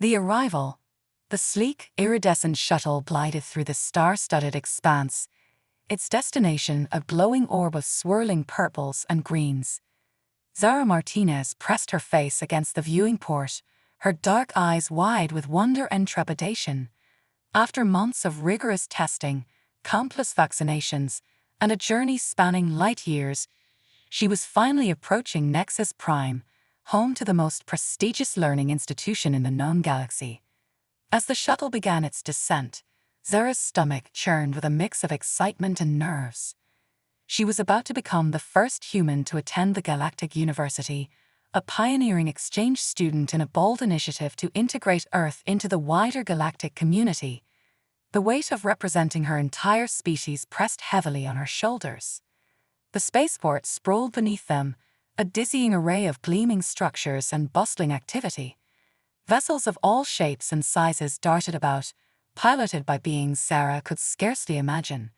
The arrival. The sleek, iridescent shuttle glided through the star-studded expanse, its destination a glowing orb of swirling purples and greens. Zara Martinez pressed her face against the viewing port, her dark eyes wide with wonder and trepidation. After months of rigorous testing, countless vaccinations, and a journey spanning light years, she was finally approaching Nexus Prime, home to the most prestigious learning institution in the known galaxy. As the shuttle began its descent, Zara's stomach churned with a mix of excitement and nerves. She was about to become the first human to attend the Galactic University, a pioneering exchange student in a bold initiative to integrate Earth into the wider galactic community. The weight of representing her entire species pressed heavily on her shoulders. The spaceport sprawled beneath them, a dizzying array of gleaming structures and bustling activity. Vessels of all shapes and sizes darted about, piloted by beings Zara could scarcely imagine.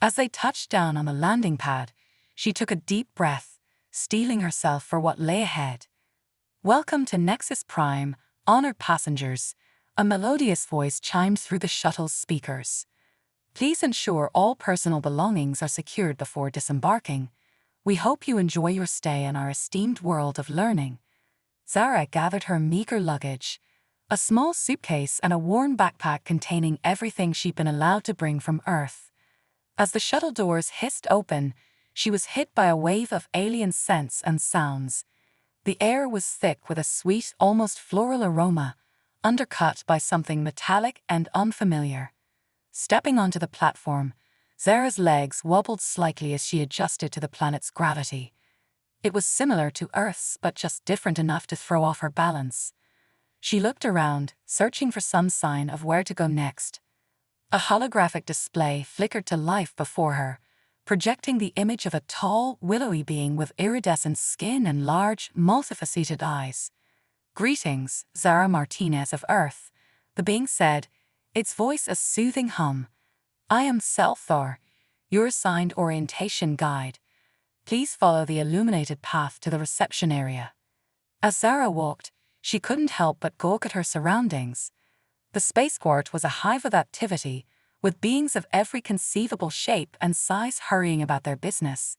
As they touched down on the landing pad, she took a deep breath, steeling herself for what lay ahead. "Welcome to Nexus Prime, honored passengers," a melodious voice chimed through the shuttle's speakers. "Please ensure all personal belongings are secured before disembarking. We hope you enjoy your stay in our esteemed world of learning." Zara gathered her meager luggage, a small suitcase and a worn backpack containing everything she'd been allowed to bring from Earth. As the shuttle doors hissed open, she was hit by a wave of alien scents and sounds. The air was thick with a sweet, almost floral aroma, undercut by something metallic and unfamiliar. Stepping onto the platform, Zara's legs wobbled slightly as she adjusted to the planet's gravity. It was similar to Earth's, but just different enough to throw off her balance. She looked around, searching for some sign of where to go next. A holographic display flickered to life before her, projecting the image of a tall, willowy being with iridescent skin and large, multifaceted eyes. "Greetings, Zara Martinez of Earth," the being said, its voice a soothing hum. "I am Selthor, your assigned orientation guide. Please follow the illuminated path to the reception area." As Zara walked, she couldn't help but gawk at her surroundings. The spaceport was a hive of activity, with beings of every conceivable shape and size hurrying about their business.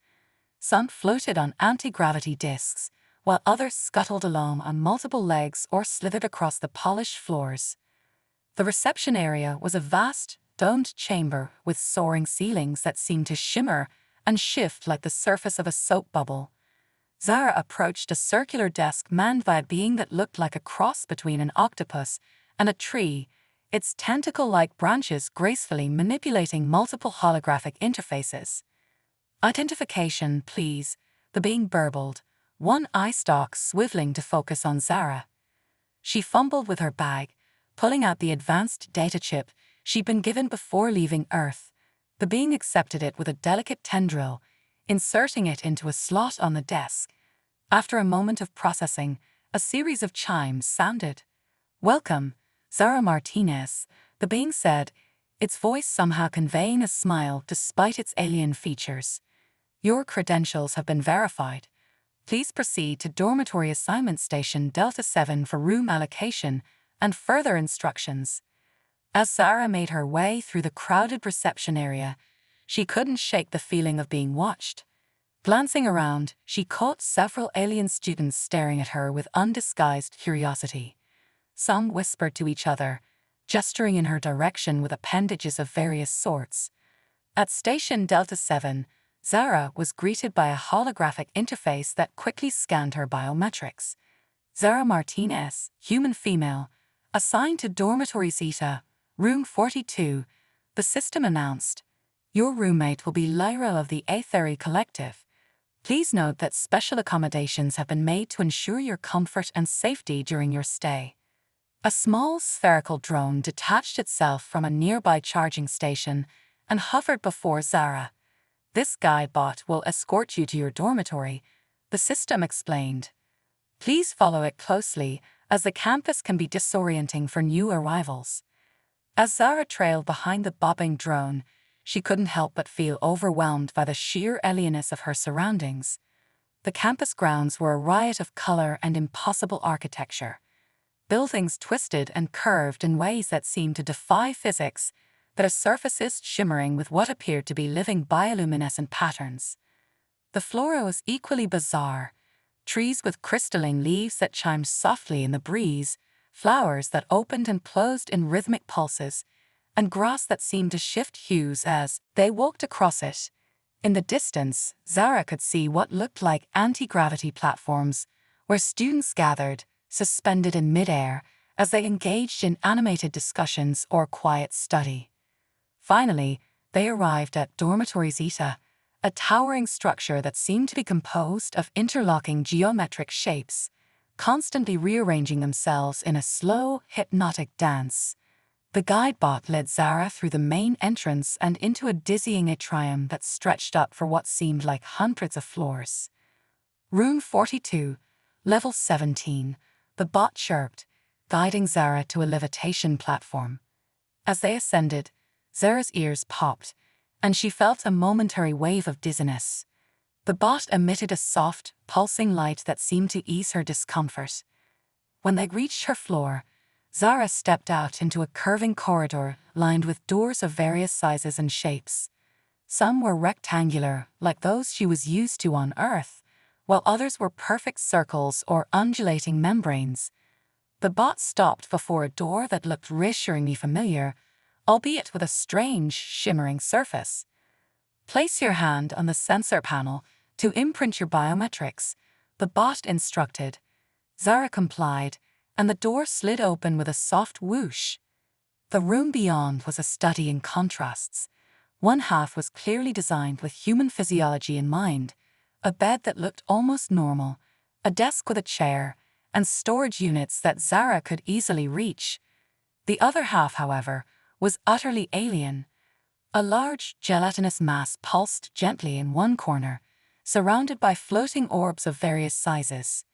Some floated on anti-gravity discs, while others scuttled along on multiple legs or slithered across the polished floors. The reception area was a vast, domed chamber with soaring ceilings that seemed to shimmer and shift like the surface of a soap bubble. Zara approached a circular desk manned by a being that looked like a cross between an octopus and a tree, its tentacle-like branches gracefully manipulating multiple holographic interfaces. "Identification, please," the being burbled, one eye stalk swiveling to focus on Zara. She fumbled with her bag, pulling out the advanced data chip she'd been given before leaving Earth. The being accepted it with a delicate tendril, inserting it into a slot on the desk. After a moment of processing, a series of chimes sounded. "Welcome, Zara Martinez," the being said, its voice somehow conveying a smile despite its alien features. "Your credentials have been verified. Please proceed to Dormitory Assignment Station Delta 7 for room allocation and further instructions." As Zara made her way through the crowded reception area, she couldn't shake the feeling of being watched. Glancing around, she caught several alien students staring at her with undisguised curiosity. Some whispered to each other, gesturing in her direction with appendages of various sorts. At Station Delta 7, Zara was greeted by a holographic interface that quickly scanned her biometrics. "Zara Martinez, human female, assigned to Dormitory Zeta, Room 42, the system announced. Your roommate will be Lyra of the Aetheri Collective. Please note that special accommodations have been made to ensure your comfort and safety during your stay." A small spherical drone detached itself from a nearby charging station and hovered before Zara. "This guide bot will escort you to your dormitory," the system explained. "Please follow it closely, as the campus can be disorienting for new arrivals." As Zara trailed behind the bobbing drone, she couldn't help but feel overwhelmed by the sheer alienness of her surroundings. The campus grounds were a riot of color and impossible architecture. Buildings twisted and curved in ways that seemed to defy physics, their surfaces shimmering with what appeared to be living bioluminescent patterns. The flora was equally bizarre. Trees with crystalline leaves that chimed softly in the breeze, flowers that opened and closed in rhythmic pulses, and grass that seemed to shift hues as they walked across it. In the distance, Zara could see what looked like anti-gravity platforms, where students gathered, suspended in midair, as they engaged in animated discussions or quiet study. Finally, they arrived at Dormitory Zeta, a towering structure that seemed to be composed of interlocking geometric shapes, constantly rearranging themselves in a slow, hypnotic dance. The guidebot led Zara through the main entrance and into a dizzying atrium that stretched up for what seemed like hundreds of floors. Room 42, level 17, the bot chirped, guiding Zara to a levitation platform. As they ascended, Zara's ears popped, and she felt a momentary wave of dizziness. The bot emitted a soft, pulsing light that seemed to ease her discomfort. When they reached her floor, Zara stepped out into a curving corridor lined with doors of various sizes and shapes. Some were rectangular, like those she was used to on Earth, while others were perfect circles or undulating membranes. The bot stopped before a door that looked reassuringly familiar, albeit with a strange, shimmering surface. Place your hand on the sensor panel to imprint your biometrics, the bot instructed. Zara complied, and the door slid open with a soft whoosh. The room beyond was a study in contrasts. One half was clearly designed with human physiology in mind, a bed that looked almost normal, a desk with a chair, and storage units that Zara could easily reach. The other half, however, was utterly alien. A large, gelatinous mass pulsed gently in one corner, surrounded by floating orbs of various sizes.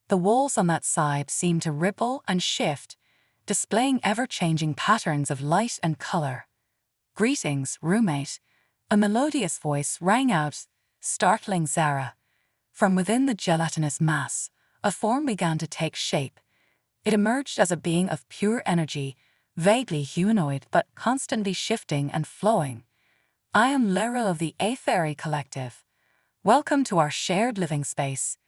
The walls on that side seemed to ripple and shift, displaying ever-changing patterns of light and color. "Greetings, roommate," a melodious voice rang out, startling Zara. From within the gelatinous mass, a form began to take shape. It emerged as a being of pure energy, vaguely humanoid but constantly shifting and flowing. "I am Lyra of the Aetheri Collective. Welcome to our shared living space."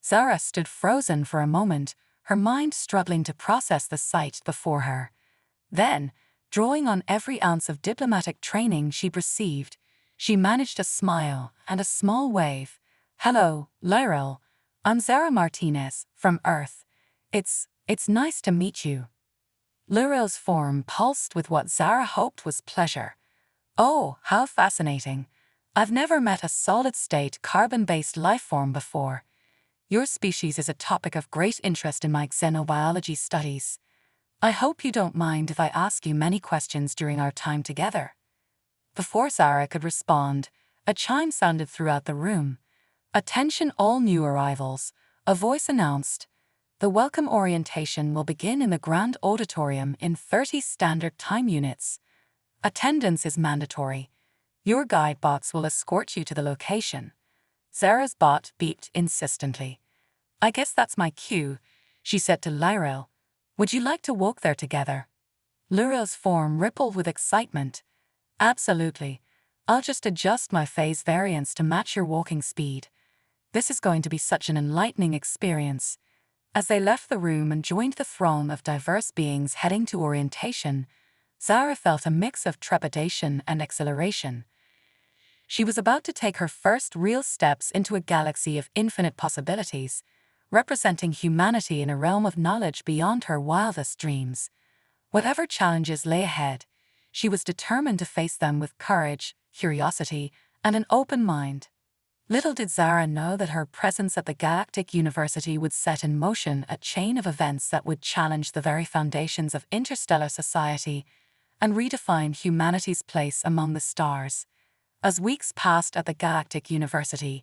Zara stood frozen for a moment, her mind struggling to process the sight before her. Then, drawing on every ounce of diplomatic training she'd received, she managed a smile and a small wave. "Hello, Lyra. I'm Zara Martinez, from Earth. It's nice to meet you." Lyra's form pulsed with what Zara hoped was pleasure. "Oh, how fascinating. I've never met a solid-state carbon-based lifeform before. Your species is a topic of great interest in my xenobiology studies. I hope you don't mind if I ask you many questions during our time together." Before Zara could respond, a chime sounded throughout the room. "Attention all new arrivals," a voice announced. "The welcome orientation will begin in the Grand Auditorium in 30 standard time units. Attendance is mandatory. Your guide bots will escort you to the location." Zara's bot beeped insistently. "I guess that's my cue," she said to Lyra. "Would you like to walk there together?" Lyra's form rippled with excitement. "Absolutely. I'll just adjust my phase variance to match your walking speed. This is going to be such an enlightening experience." As they left the room and joined the throng of diverse beings heading to orientation, Zara felt a mix of trepidation and exhilaration. She was about to take her first real steps into a galaxy of infinite possibilities, representing humanity in a realm of knowledge beyond her wildest dreams. Whatever challenges lay ahead, she was determined to face them with courage, curiosity, and an open mind. Little did Zara know that her presence at the Galactic University would set in motion a chain of events that would challenge the very foundations of interstellar society and redefine humanity's place among the stars. As weeks passed at the Galactic University,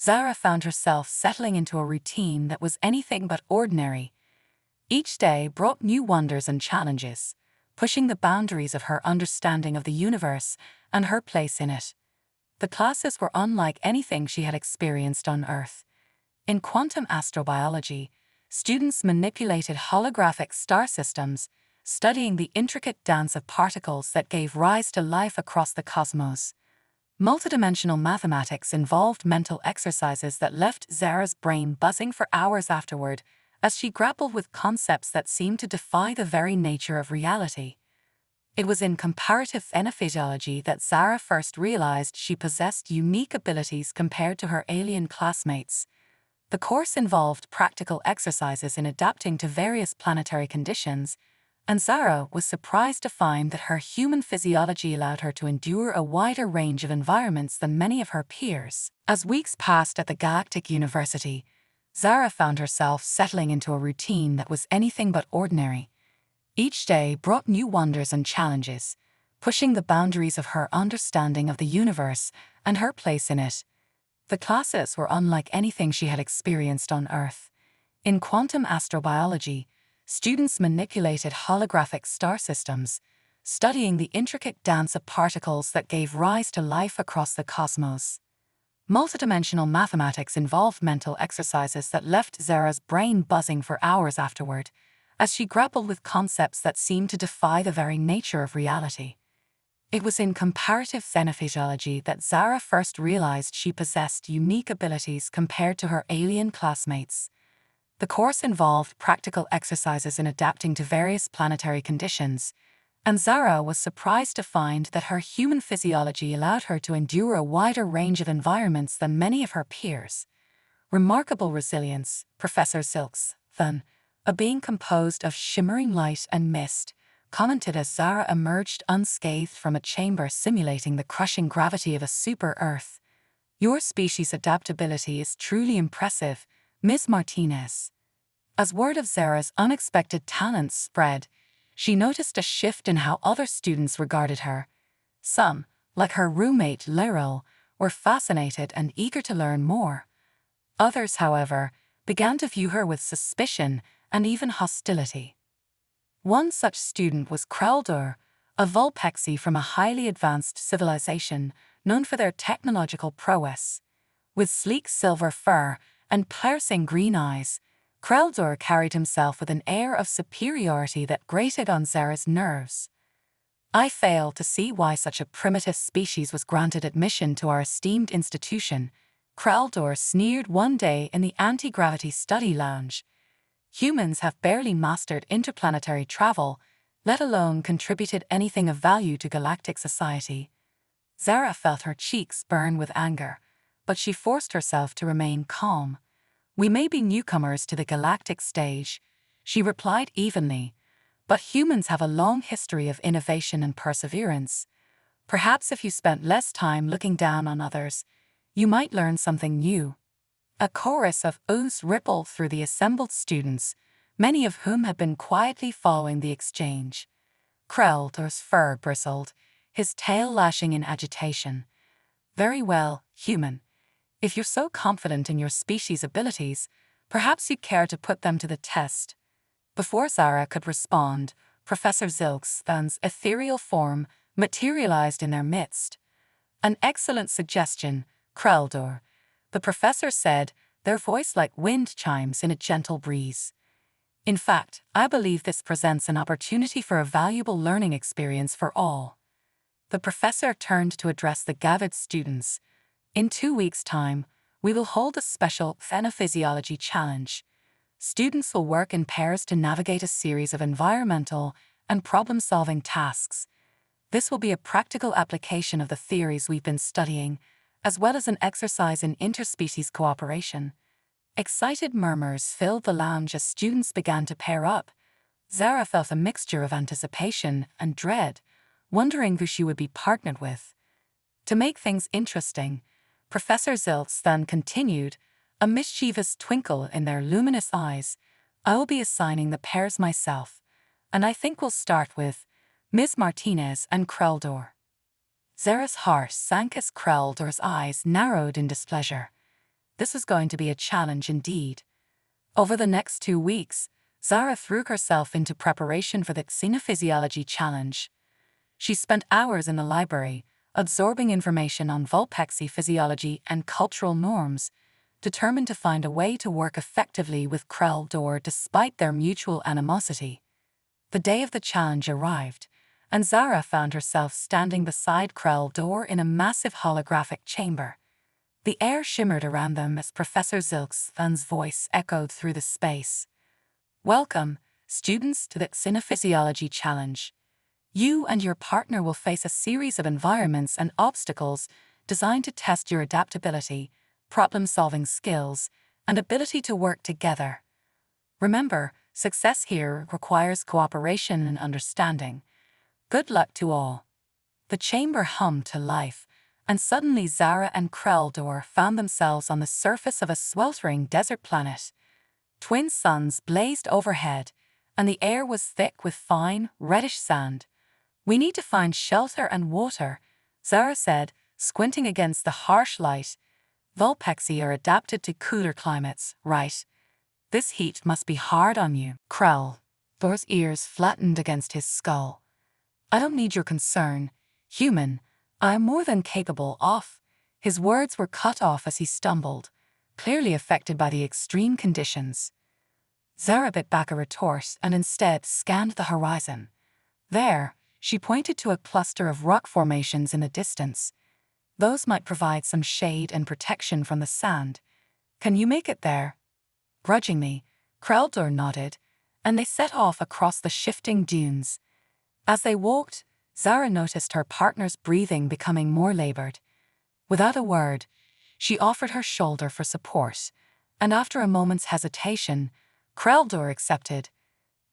Zara found herself settling into a routine that was anything but ordinary. Each day brought new wonders and challenges, pushing the boundaries of her understanding of the universe and her place in it. The classes were unlike anything she had experienced on Earth. In quantum astrobiology, students manipulated holographic star systems, studying the intricate dance of particles that gave rise to life across the cosmos. Multidimensional mathematics involved mental exercises that left Zara's brain buzzing for hours afterward as she grappled with concepts that seemed to defy the very nature of reality. It was in comparative phenophysiology that Zara first realized she possessed unique abilities compared to her alien classmates. The course involved practical exercises in adapting to various planetary conditions, and Zara was surprised to find that her human physiology allowed her to endure a wider range of environments than many of her peers. As weeks passed at the Galactic University, Zara found herself settling into a routine that was anything but ordinary. Each day brought new wonders and challenges, pushing the boundaries of her understanding of the universe and her place in it. The classes were unlike anything she had experienced on Earth. In quantum astrobiology, students manipulated holographic star systems, studying the intricate dance of particles that gave rise to life across the cosmos. Multidimensional mathematics involved mental exercises that left Zara's brain buzzing for hours afterward, as she grappled with concepts that seemed to defy the very nature of reality. It was in comparative phenophysiology that Zara first realized she possessed unique abilities compared to her alien classmates. The course involved practical exercises in adapting to various planetary conditions, and Zara was surprised to find that her human physiology allowed her to endure a wider range of environments than many of her peers. Remarkable resilience, Professor Zilks, a being composed of shimmering light and mist, commented as Zara emerged unscathed from a chamber simulating the crushing gravity of a super-Earth. "Your species' adaptability is truly impressive, Ms. Martinez." As word of Zara's unexpected talents spread, she noticed a shift in how other students regarded her. Some, like her roommate Lyril, were fascinated and eager to learn more. Others, however, began to view her with suspicion and even hostility. One such student was Kreldur, a Vulpexi from a highly advanced civilization known for their technological prowess. With sleek silver fur and piercing green eyes, Kreldur carried himself with an air of superiority that grated on Zara's nerves. "I fail to see why such a primitive species was granted admission to our esteemed institution," Kreldur sneered one day in the anti-gravity study lounge. "Humans have barely mastered interplanetary travel, let alone contributed anything of value to galactic society." Zara felt her cheeks burn with anger, but she forced herself to remain calm. "We may be newcomers to the galactic stage," she replied evenly, "but humans have a long history of innovation and perseverance. Perhaps if you spent less time looking down on others, you might learn something new." A chorus of oohs rippled through the assembled students, many of whom had been quietly following the exchange. Kreldur's fur bristled, his tail lashing in agitation. "Very well, human. If you're so confident in your species' abilities, perhaps you'd care to put them to the test." Before Zara could respond, Professor Zilks's ethereal form materialized in their midst. "An excellent suggestion, Kreldur," the professor said, their voice like wind chimes in a gentle breeze. "In fact, I believe this presents an opportunity for a valuable learning experience for all." The professor turned to address the gathered students. "In 2 weeks' time, we will hold a special phenophysiology challenge. Students will work in pairs to navigate a series of environmental and problem-solving tasks. This will be a practical application of the theories we've been studying, as well as an exercise in interspecies cooperation." Excited murmurs filled the lounge as students began to pair up. Zara felt a mixture of anticipation and dread, wondering who she would be partnered with. To make things interesting, Professor Zilks then continued, a mischievous twinkle in their luminous eyes, "I will be assigning the pairs myself, and I think we'll start with Ms. Martinez and Kreldur." Zara's heart sank as Kreldur's eyes narrowed in displeasure. This was going to be a challenge indeed. Over the next 2 weeks, Zara threw herself into preparation for the xenophysiology challenge. She spent hours in the library, absorbing information on Vulpexi physiology and cultural norms, determined to find a way to work effectively with Kreldor despite their mutual animosity. The day of the challenge arrived, and Zara found herself standing beside Kreldor in a massive holographic chamber. The air shimmered around them as Professor Zilk's voice echoed through the space. "Welcome, students, to the Xenophysiology Challenge. You and your partner will face a series of environments and obstacles designed to test your adaptability, problem-solving skills, and ability to work together. Remember, success here requires cooperation and understanding. Good luck to all." The chamber hummed to life, and suddenly Zara and Kreldor found themselves on the surface of a sweltering desert planet. Twin suns blazed overhead, and the air was thick with fine, reddish sand. "We need to find shelter and water," Zara said, squinting against the harsh light. "Vulpexi are adapted to cooler climates, right? This heat must be hard on you." Kreldor's ears flattened against his skull. "I don't need your concern, human. I am more than capable of—" His words were cut off as he stumbled, clearly affected by the extreme conditions. Zara bit back a retort and instead scanned the horizon. There, she pointed to a cluster of rock formations in the distance. "Those might provide some shade and protection from the sand. Can you make it there?" Grudgingly, Kreldor nodded, and they set off across the shifting dunes. As they walked, Zara noticed her partner's breathing becoming more labored. Without a word, she offered her shoulder for support, and after a moment's hesitation, Kreldor accepted.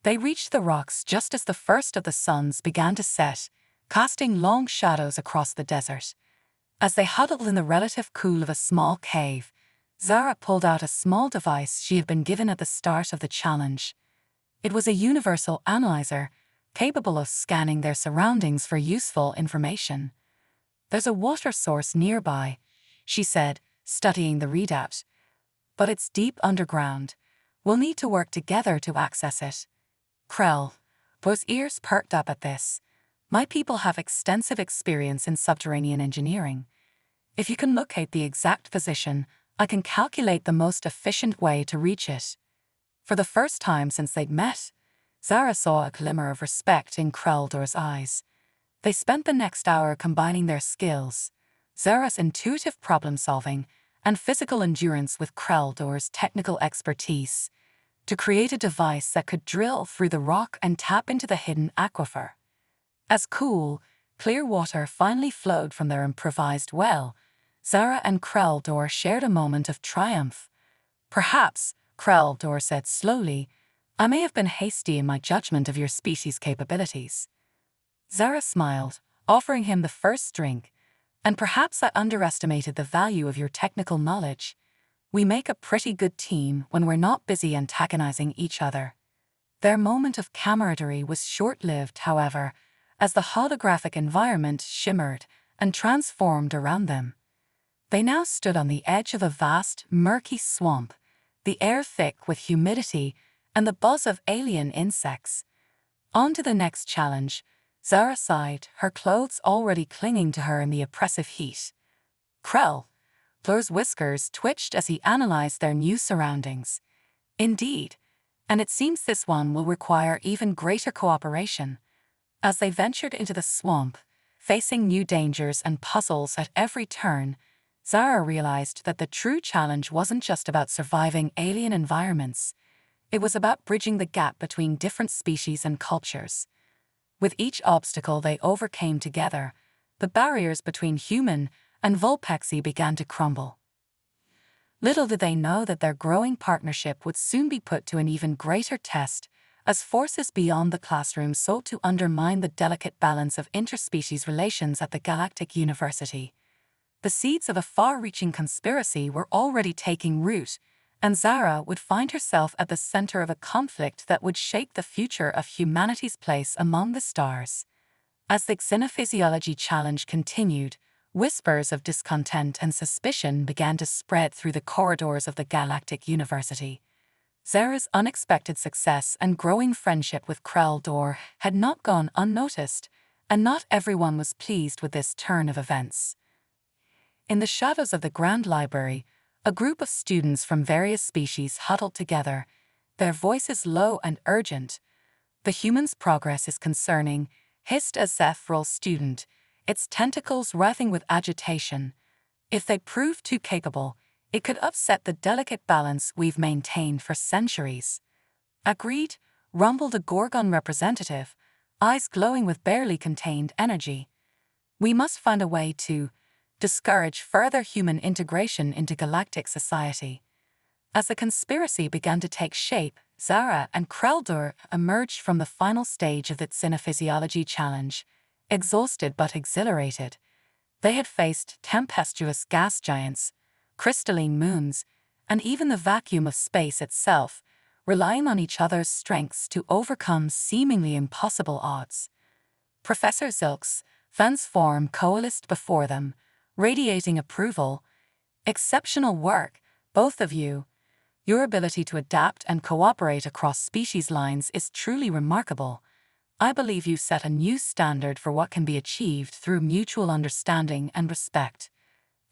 They reached the rocks just as the first of the suns began to set, casting long shadows across the desert. As they huddled in the relative cool of a small cave, Zara pulled out a small device she had been given at the start of the challenge. It was a universal analyzer, capable of scanning their surroundings for useful information. "There's a water source nearby," she said, studying the readout. "But it's deep underground. We'll need to work together to access it." Kreldor's ears perked up at this. "My people have extensive experience in subterranean engineering. If you can locate the exact position, I can calculate the most efficient way to reach it." For the first time since they'd met, Zara saw a glimmer of respect in Kreldor's eyes. They spent the next hour combining their skills, Zara's intuitive problem-solving and physical endurance with Kreldor's technical expertise, to create a device that could drill through the rock and tap into the hidden aquifer. As cool, clear water finally flowed from their improvised well, Zara and Kreldor shared a moment of triumph. "Perhaps," Kreldor said slowly, "I may have been hasty in my judgment of your species' capabilities." Zara smiled, offering him the first drink. "And perhaps I underestimated the value of your technical knowledge. We make a pretty good team when we're not busy antagonizing each other." Their moment of camaraderie was short-lived, however, as the holographic environment shimmered and transformed around them. They now stood on the edge of a vast, murky swamp, the air thick with humidity and the buzz of alien insects. On to the next challenge, Zara sighed, her clothes already clinging to her in the oppressive heat. Kreldor's whiskers twitched as he analyzed their new surroundings. "Indeed, and it seems this one will require even greater cooperation." As they ventured into the swamp, facing new dangers and puzzles at every turn, Zara realized that the true challenge wasn't just about surviving alien environments. It was about bridging the gap between different species and cultures. With each obstacle they overcame together, the barriers between human and Vulpexi began to crumble. Little did they know that their growing partnership would soon be put to an even greater test, as forces beyond the classroom sought to undermine the delicate balance of interspecies relations at the Galactic University. The seeds of a far-reaching conspiracy were already taking root, and Zara would find herself at the center of a conflict that would shape the future of humanity's place among the stars. As the Xenophysiology Challenge continued, whispers of discontent and suspicion began to spread through the corridors of the Galactic University. Zara's unexpected success and growing friendship with Kreldor had not gone unnoticed, and not everyone was pleased with this turn of events. In the shadows of the Grand Library, A group of students from various species huddled together, their voices low and urgent. "The human's progress is concerning," hissed a Zephril student, its tentacles writhing with agitation. "If they prove too capable, it could upset the delicate balance we've maintained for centuries." "Agreed," rumbled a Gorgon representative, eyes glowing with barely contained energy. "We must find a way to discourage further human integration into galactic society." As the conspiracy began to take shape, Zara and Kreldur emerged from the final stage of the Cinephysiology challenge, exhausted but exhilarated. They had faced tempestuous gas giants, crystalline moons, and even the vacuum of space itself, relying on each other's strengths to overcome seemingly impossible odds. Professor Zilk's Fans form coalesced before them, radiating approval. "Exceptional work, both of you. Your ability to adapt and cooperate across species lines is truly remarkable. I believe you set a new standard for what can be achieved through mutual understanding and respect."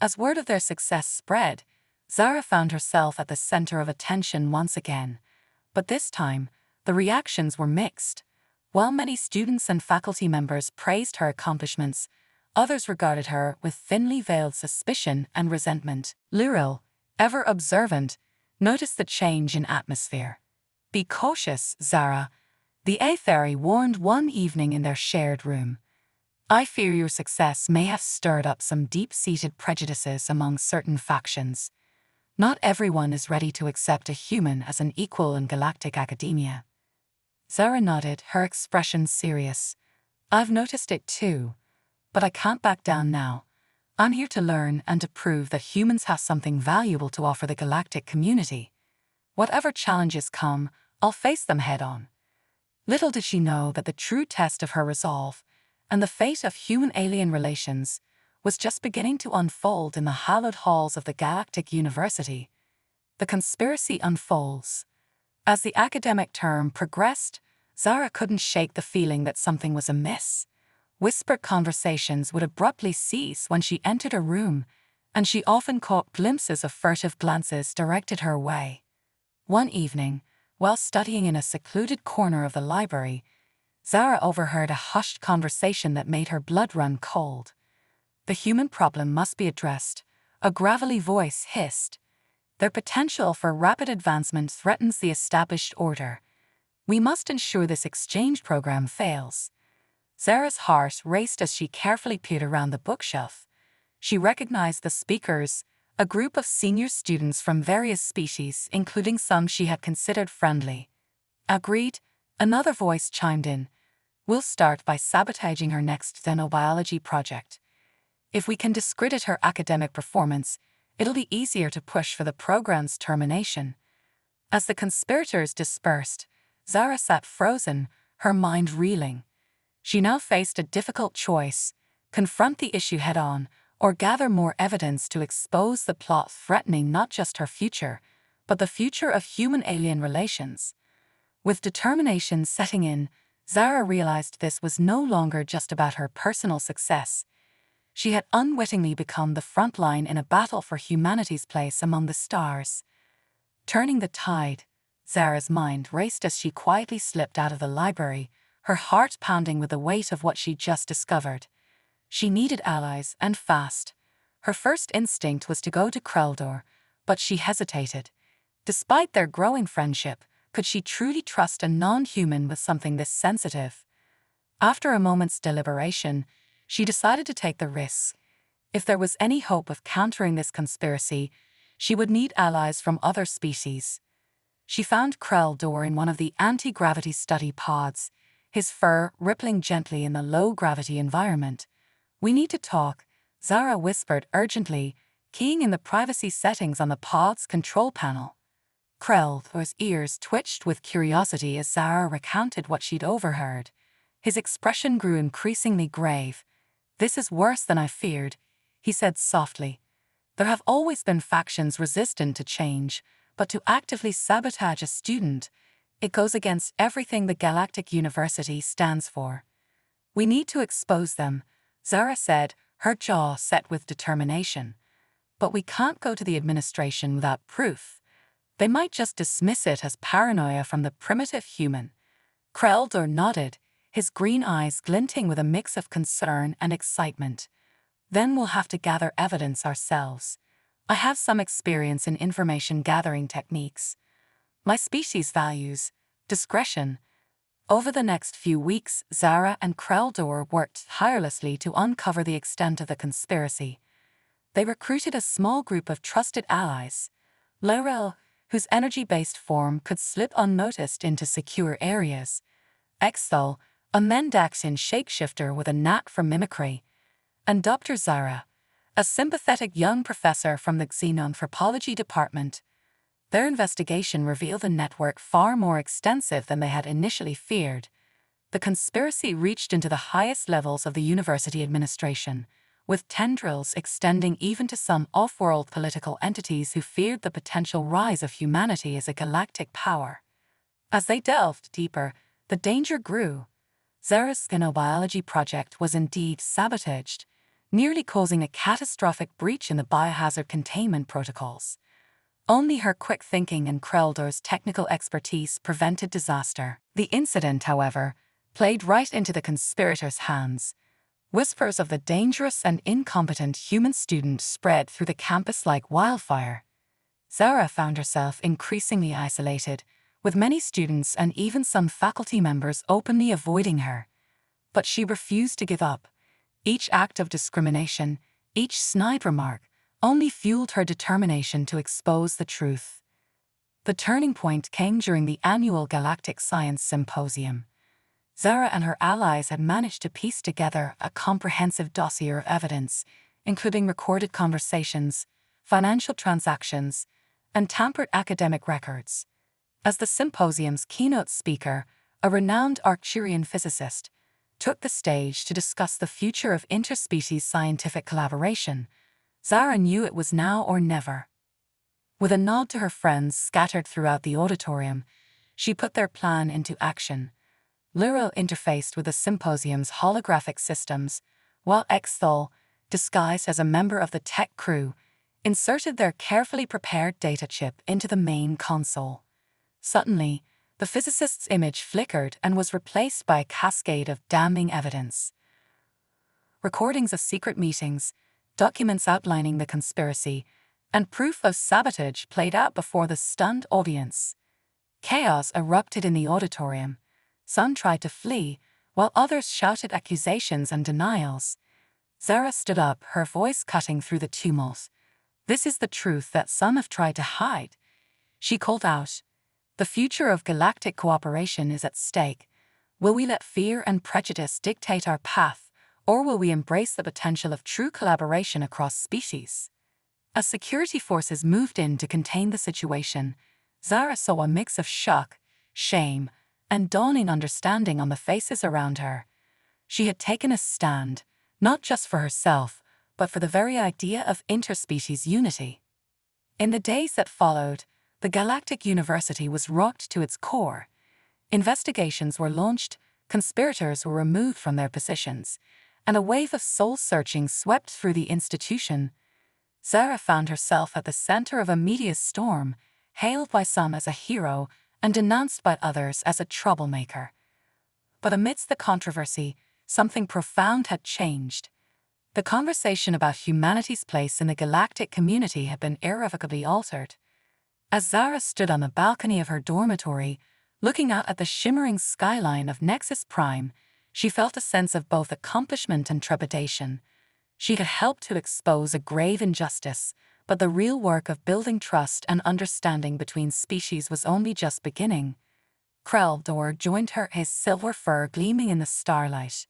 As word of their success spread, Zara found herself at the center of attention once again. But this time, the reactions were mixed. While many students and faculty members praised her accomplishments, others regarded her with thinly veiled suspicion and resentment. Lyril, ever observant, noticed the change in atmosphere. "Be cautious, Zara," the Aetheri warned one evening in their shared room. "I fear your success may have stirred up some deep-seated prejudices among certain factions. Not everyone is ready to accept a human as an equal in galactic academia." Zara nodded, her expression serious. "I've noticed it too. But I can't back down now. I'm here to learn and to prove that humans have something valuable to offer the galactic community. Whatever challenges come, I'll face them head-on." Little did she know that the true test of her resolve, and the fate of human-alien relations, was just beginning to unfold in the hallowed halls of the Galactic University. The conspiracy unfolds. As the academic term progressed, Zara couldn't shake the feeling that something was amiss. Whispered conversations would abruptly cease when she entered a room, and she often caught glimpses of furtive glances directed her way. One evening, while studying in a secluded corner of the library, Zara overheard a hushed conversation that made her blood run cold. "The human problem must be addressed," a gravelly voice hissed. "Their potential for rapid advancement threatens the established order. We must ensure this exchange program fails." Zara's heart raced as she carefully peered around the bookshelf. She recognized the speakers, a group of senior students from various species, including some she had considered friendly. "Agreed," another voice chimed in. "We'll start by sabotaging her next xenobiology project. If we can discredit her academic performance, it'll be easier to push for the program's termination." As the conspirators dispersed, Zara sat frozen, her mind reeling. She now faced a difficult choice: confront the issue head-on, or gather more evidence to expose the plot threatening not just her future, but the future of human-alien relations. With determination setting in, Zara realized this was no longer just about her personal success. She had unwittingly become the front line in a battle for humanity's place among the stars. Turning the tide, Zara's mind raced as she quietly slipped out of the library, her heart pounding with the weight of what she'd just discovered. She needed allies, and fast. Her first instinct was to go to Kreldur, but she hesitated. Despite their growing friendship, could she truly trust a non-human with something this sensitive? After a moment's deliberation, she decided to take the risk. If there was any hope of countering this conspiracy, she would need allies from other species. She found Kreldur in one of the anti-gravity study pods, his fur rippling gently in the low-gravity environment. "We need to talk," Zara whispered urgently, keying in the privacy settings on the pod's control panel. Kreldur's ears twitched with curiosity as Zara recounted what she'd overheard. His expression grew increasingly grave. "This is worse than I feared," he said softly. "There have always been factions resistant to change, but to actively sabotage a student, it goes against everything the Galactic University stands for." "We need to expose them," Zara said, her jaw set with determination. But we can't go to the administration without proof. They might just dismiss it as paranoia from the primitive human. Kreldor nodded, his green eyes glinting with a mix of concern and excitement. Then we'll have to gather evidence ourselves. I have some experience in information gathering techniques. My species values discretion. Over the next few weeks, Zara and Kreldor worked tirelessly to uncover the extent of the conspiracy. They recruited a small group of trusted allies. Lorel, whose energy-based form could slip unnoticed into secure areas. Exthal, a Mendaxian shapeshifter with a knack for mimicry. And Dr. Zara, a sympathetic young professor from the Xenanthropology department. Their investigation revealed a network far more extensive than they had initially feared. The conspiracy reached into the highest levels of the university administration, with tendrils extending even to some off-world political entities who feared the potential rise of humanity as a galactic power. As they delved deeper, the danger grew. Zara's xenobiology project was indeed sabotaged, nearly causing a catastrophic breach in the biohazard containment protocols. Only her quick thinking and Kreldor's technical expertise prevented disaster. The incident, however, played right into the conspirators' hands. Whispers of the dangerous and incompetent human student spread through the campus like wildfire. Zara found herself increasingly isolated, with many students and even some faculty members openly avoiding her. But she refused to give up. Each act of discrimination, each snide remark, only fueled her determination to expose the truth. The turning point came during the annual Galactic Science Symposium. Zara and her allies had managed to piece together a comprehensive dossier of evidence, including recorded conversations, financial transactions, and tampered academic records. As the symposium's keynote speaker, a renowned Arcturian physicist, took the stage to discuss the future of interspecies scientific collaboration, Zara knew it was now or never. With a nod to her friends scattered throughout the auditorium, she put their plan into action. Luro interfaced with the symposium's holographic systems, while Exthal, disguised as a member of the tech crew, inserted their carefully prepared data chip into the main console. Suddenly, the physicist's image flickered and was replaced by a cascade of damning evidence. Recordings of secret meetings, documents outlining the conspiracy, and proof of sabotage played out before the stunned audience. Chaos erupted in the auditorium. Some tried to flee, while others shouted accusations and denials. Zara stood up, her voice cutting through the tumult. "This is the truth that some have tried to hide," she called out. "The future of galactic cooperation is at stake. Will we let fear and prejudice dictate our path, or will we embrace the potential of true collaboration across species?" As security forces moved in to contain the situation, Zara saw a mix of shock, shame, and dawning understanding on the faces around her. She had taken a stand, not just for herself, but for the very idea of interspecies unity. In the days that followed, the Galactic University was rocked to its core. Investigations were launched, conspirators were removed from their positions, and a wave of soul-searching swept through the institution. Zara found herself at the center of a media storm, hailed by some as a hero and denounced by others as a troublemaker. But amidst the controversy, something profound had changed. The conversation about humanity's place in the galactic community had been irrevocably altered. As Zara stood on the balcony of her dormitory, looking out at the shimmering skyline of Nexus Prime, she felt a sense of both accomplishment and trepidation. She had helped to expose a grave injustice, but the real work of building trust and understanding between species was only just beginning. Kreldor joined her, his silver fur gleaming in the starlight.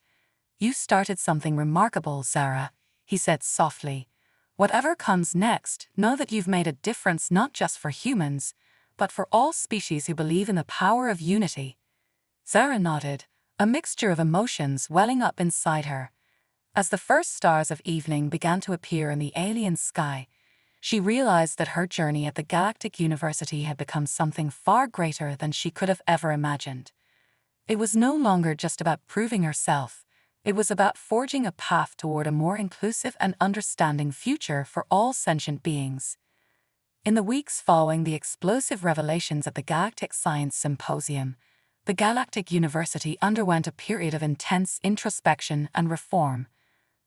"You started something remarkable, Zara," he said softly. "Whatever comes next, know that you've made a difference not just for humans, but for all species who believe in the power of unity." Zara nodded, a mixture of emotions welling up inside her. As the first stars of evening began to appear in the alien sky, she realized that her journey at the Galactic University had become something far greater than she could have ever imagined. It was no longer just about proving herself, It was about forging a path toward a more inclusive and understanding future for all sentient beings. In the weeks following the explosive revelations at the Galactic Science Symposium, the Galactic University underwent a period of intense introspection and reform.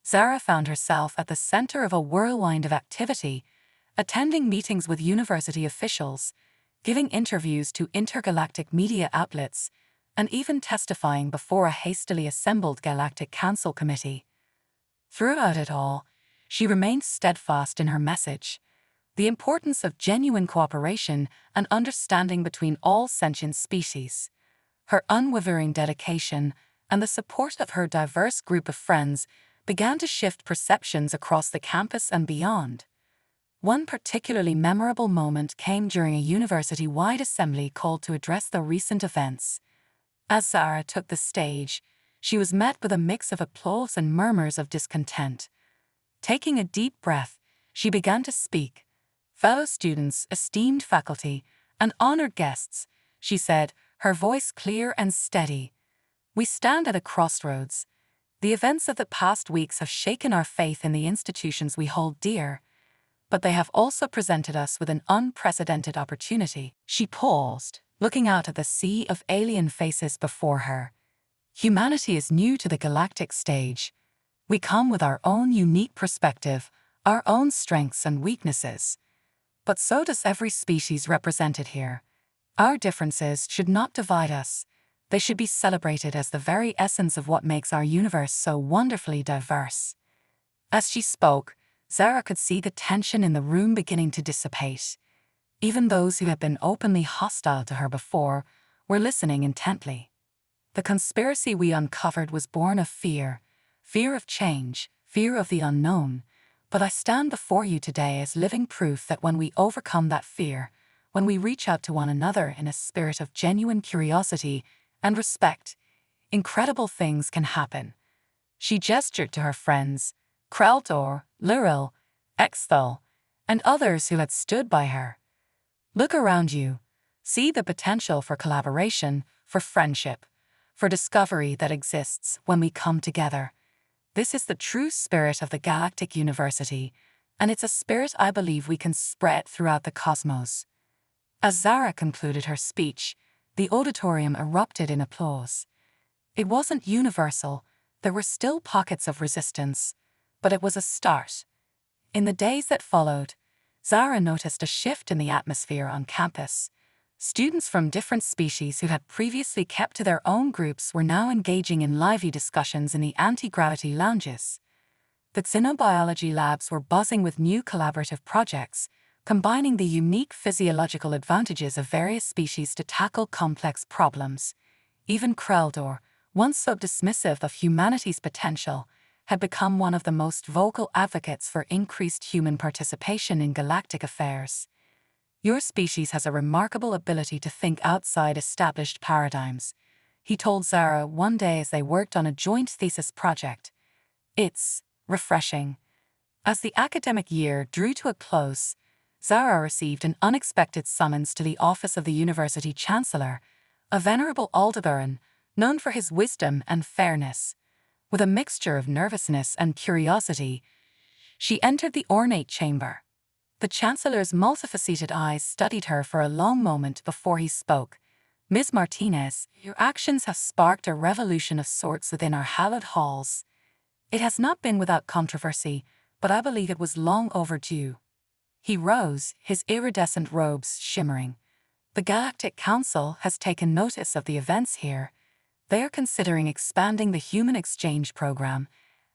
Zara found herself at the center of a whirlwind of activity, attending meetings with university officials, giving interviews to intergalactic media outlets, and even testifying before a hastily assembled Galactic Council committee. Throughout it all, she remained steadfast in her message: the importance of genuine cooperation and understanding between all sentient species. Her unwavering dedication and the support of her diverse group of friends began to shift perceptions across the campus and beyond. One particularly memorable moment came during a university-wide assembly called to address the recent events. As Zara took the stage, she was met with a mix of applause and murmurs of discontent. Taking a deep breath, she began to speak. "Fellow students, esteemed faculty, and honored guests," she said, her voice clear and steady. "We stand at a crossroads. The events of the past weeks have shaken our faith in the institutions we hold dear, but they have also presented us with an unprecedented opportunity." She paused, looking out at the sea of alien faces before her. "Humanity is new to the galactic stage. We come with our own unique perspective, our own strengths and weaknesses. But so does every species represented here. Our differences should not divide us. They should be celebrated as the very essence of what makes our universe so wonderfully diverse." As she spoke, Zara could see the tension in the room beginning to dissipate. Even those who had been openly hostile to her before were listening intently. "The conspiracy we uncovered was born of fear of change, fear of the unknown. But I stand before you today as living proof that when we overcome that fear, when we reach out to one another in a spirit of genuine curiosity and respect, incredible things can happen." She gestured to her friends, Kreldor, Lyril, Exthal, and others who had stood by her. "Look around you. See the potential for collaboration, for friendship, for discovery that exists when we come together. This is the true spirit of the Galactic University, and it's a spirit I believe we can spread throughout the cosmos." As Zara concluded her speech, the auditorium erupted in applause. It wasn't universal, there were still pockets of resistance, but it was a start. In the days that followed, Zara noticed a shift in the atmosphere on campus. Students from different species who had previously kept to their own groups were now engaging in lively discussions in the anti-gravity lounges. The xenobiology labs were buzzing with new collaborative projects, combining the unique physiological advantages of various species to tackle complex problems. Even Kreldor, once so dismissive of humanity's potential, had become one of the most vocal advocates for increased human participation in galactic affairs. "Your species has a remarkable ability to think outside established paradigms," he told Zara one day as they worked on a joint thesis project. "It's refreshing." As the academic year drew to a close, Zara received an unexpected summons to the office of the university chancellor, a venerable Aldebaran known for his wisdom and fairness. With a mixture of nervousness and curiosity, she entered the ornate chamber. The chancellor's multifaceted eyes studied her for a long moment before he spoke. "Ms. Martinez, your actions have sparked a revolution of sorts within our hallowed halls. It has not been without controversy, but I believe it was long overdue." He rose, his iridescent robes shimmering. "The Galactic Council has taken notice of the events here. They are considering expanding the human exchange program,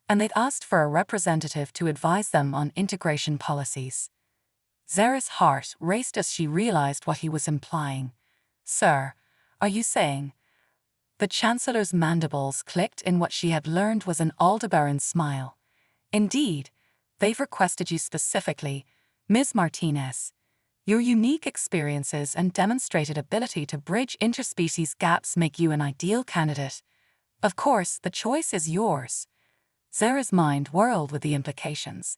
and they've asked for a representative to advise them on integration policies." Zara's heart raced as she realized what he was implying. "Sir, are you saying?" The chancellor's mandibles clicked in what she had learned was an Aldebaran smile. "Indeed, they've requested you specifically, Ms. Martinez. Your unique experiences and demonstrated ability to bridge interspecies gaps make you an ideal candidate. Of course, the choice is yours." Zara's mind whirled with the implications.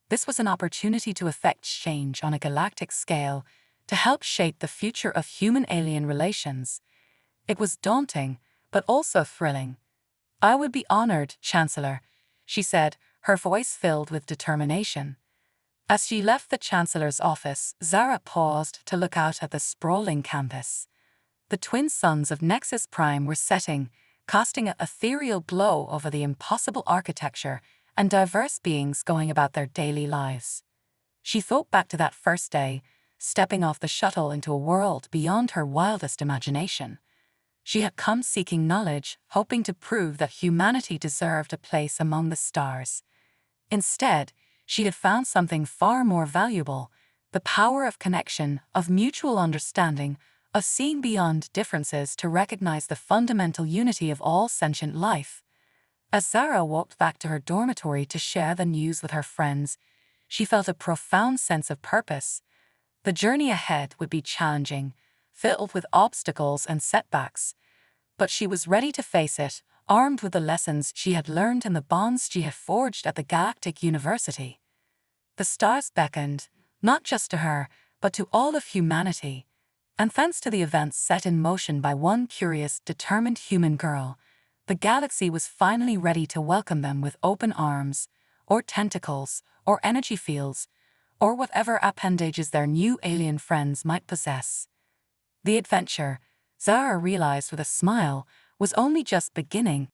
This was an opportunity to effect change on a galactic scale, to help shape the future of human-alien relations. It was daunting, but also thrilling. I would be honored, Chancellor, she said, her voice filled with determination. As she left the Chancellor's office, Zara paused to look out at the sprawling campus. The twin suns of Nexus Prime were setting, casting an ethereal glow over the impossible architecture and diverse beings going about their daily lives. She thought back to that first day, stepping off the shuttle into a world beyond her wildest imagination. She had come seeking knowledge, hoping to prove that humanity deserved a place among the stars. Instead, she had found something far more valuable: the power of connection, of mutual understanding, of seeing beyond differences to recognize the fundamental unity of all sentient life. As Zara walked back to her dormitory to share the news with her friends, she felt a profound sense of purpose. The journey ahead would be challenging, filled with obstacles and setbacks, but she was ready to face it, armed with the lessons she had learned and the bonds she had forged at the Galactic University. The stars beckoned, not just to her, but to all of humanity, and thanks to the events set in motion by one curious, determined human girl, the galaxy was finally ready to welcome them with open arms, or tentacles, or energy fields, or whatever appendages their new alien friends might possess. The adventure, Zara realized with a smile, was only just beginning.